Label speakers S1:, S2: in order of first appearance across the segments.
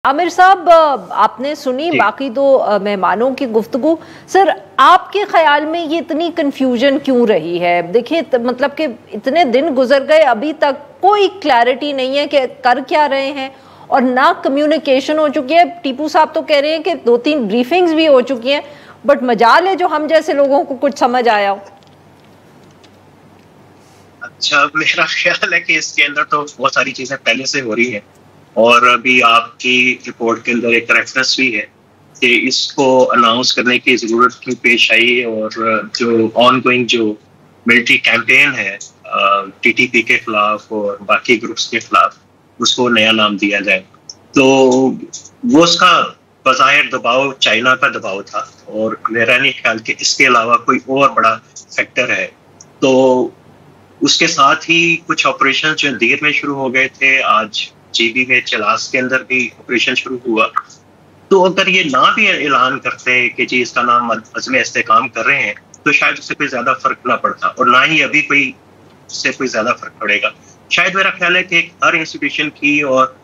S1: आमिर साहब, आपने सुनी बाकी दो मेहमानों की गुफ्तगू। सर, आपके ख्याल में ये इतनी कंफ्यूजन क्यों रही है? देखिए, मतलब कि इतने दिन गुजर गए, अभी तक कोई क्लैरिटी नहीं है कि कर क्या रहे हैं, और ना कम्युनिकेशन हो चुकी है। टीपू साहब तो कह रहे हैं कि 2-3 ब्रीफिंग्स भी हो चुकी हैं, बट मजाल है जो हम जैसे लोगों को कुछ समझ आया हो।
S2: अच्छा, मेरा ख्याल है कि इसके अंदर तो बहुत सारी चीजें पहले से हो रही हैं, और अभी आपकी रिपोर्ट के अंदर एक रेफरेंस भी है कि इसको अनाउंस करने की जरूरत क्यों पेश आई, और जो ऑन गोइंग जो मिलिट्री कैंपेन है टीटीपी के खिलाफ और बाकी ग्रुप्स के खिलाफ, उसको नया नाम दिया जाए। तो वो उसका बज़ाहिर दबाव चाइना का दबाव था, और मेरा नहीं ख्याल कि इसके अलावा कोई और बड़ा फैक्टर है। तो उसके साथ ही कुछ ऑपरेशन जो देर में शुरू हो गए थे, आज जीबी में चलास के अंदर भी ऑपरेशन शुरू हुआ। तो अगर ये ना भी ऐलान करते कि जी इसका नाम अज़्म इस्तेहकाम कर रहे हैं, तो शायद उससे कोई ज्यादा फर्क ना पड़ता, और ना ही अभी कोई इससे कोई ज्यादा फर्क पड़ेगा। शायद मेरा ख्याल है कि हर इंस्टीट्यूशन की और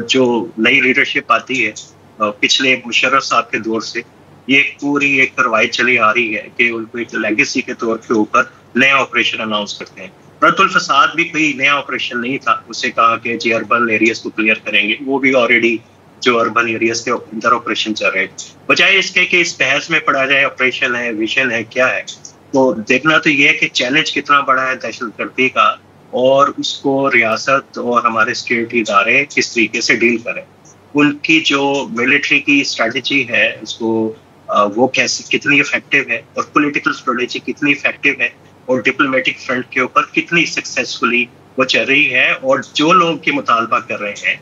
S2: जो नई लीडरशिप आती है पिछले मुशर्रफ साहब के दौर से, ये पूरी एक रवायत चली आ रही है कि उनको एक लेगेसी के तौर के ऊपर नया ऑपरेशन अनाउंस करते हैं। रद्दुल फसाद भी कोई नया ऑपरेशन नहीं था, उसे कहा कि जी अर्बन एरियाज को क्लियर करेंगे, वो भी ऑलरेडी जो अर्बन एरियाज के अंदर ऑपरेशन चल रहे हैं। बजाय इसके कि इस बहस में पड़ा जाए ऑपरेशन है, विजन है, क्या है, तो देखना तो ये है कि चैलेंज कितना बड़ा है दहशतगर्दी का, और उसको रियासत और हमारे सिक्योरिटी इदारे किस तरीके से डील करें। उनकी जो मिलिट्री की स्ट्रेटजी है उसको वो कैसे कितनी इफेक्टिव है, और पॉलिटिकल स्ट्रेटजी कितनी इफेक्टिव है, और डिप्लोमेटिक फ्रंट के ऊपर कितनी सक्सेसफुली वो चल रही है, और जो लोग के मुतालबा कर रहे हैं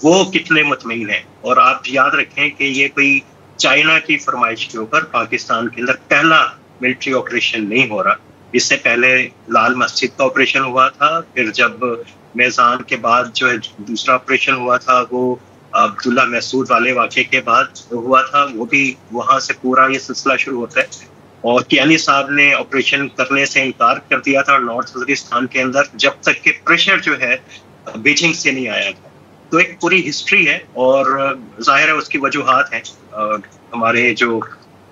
S2: वो कितने मुतमईन हैं। और आप याद रखें कि ये कोई चाइना की फरमाइश के ऊपर पाकिस्तान के अंदर पहला मिलिट्री ऑपरेशन नहीं हो रहा। इससे पहले लाल मस्जिद का ऑपरेशन हुआ था, फिर जब मेज़ान के बाद जो है दूसरा ऑपरेशन हुआ था वो अब्दुल्ला महसूद वाले वाक़े के बाद हुआ था, वो भी वहां से पूरा ये सिलसिला शुरू होता है। और कियानी साहब ने ऑपरेशन करने से इनकार कर दिया था नॉर्थ वजीरिस्तान के अंदर, जब तक कि प्रेशर जो है बीजिंग से नहीं आया था। तो एक पूरी हिस्ट्री है, और जाहिर है उसकी वजूहात हैं, हमारे जो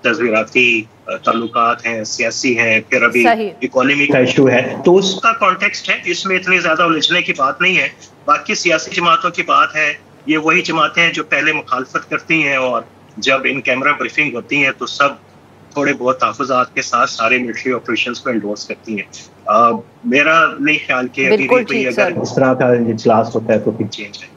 S2: तज़वीराती ताल्लुकात हैं, सियासी हैं, फिर अभी इकोनॉमी का इशू है, तो उसका कॉन्टेक्स्ट है। इसमें इतनी ज्यादा उलझने की बात नहीं है। बाकी सियासी जमातों की बात है, ये वही जमातें हैं जो पहले मुखालफत करती हैं, और जब इन कैमरा ब्रीफिंग होती है तो सब थोड़े बहुत तहफ़्फ़ुज़ात के साथ सारे मिलिट्री ऑपरेशंस को एंडोर्स करती हैं। मेरा नहीं ख्याल कि अभी भी कोई अगर इस तरह का इजलास होता है तो फिर चेंज है।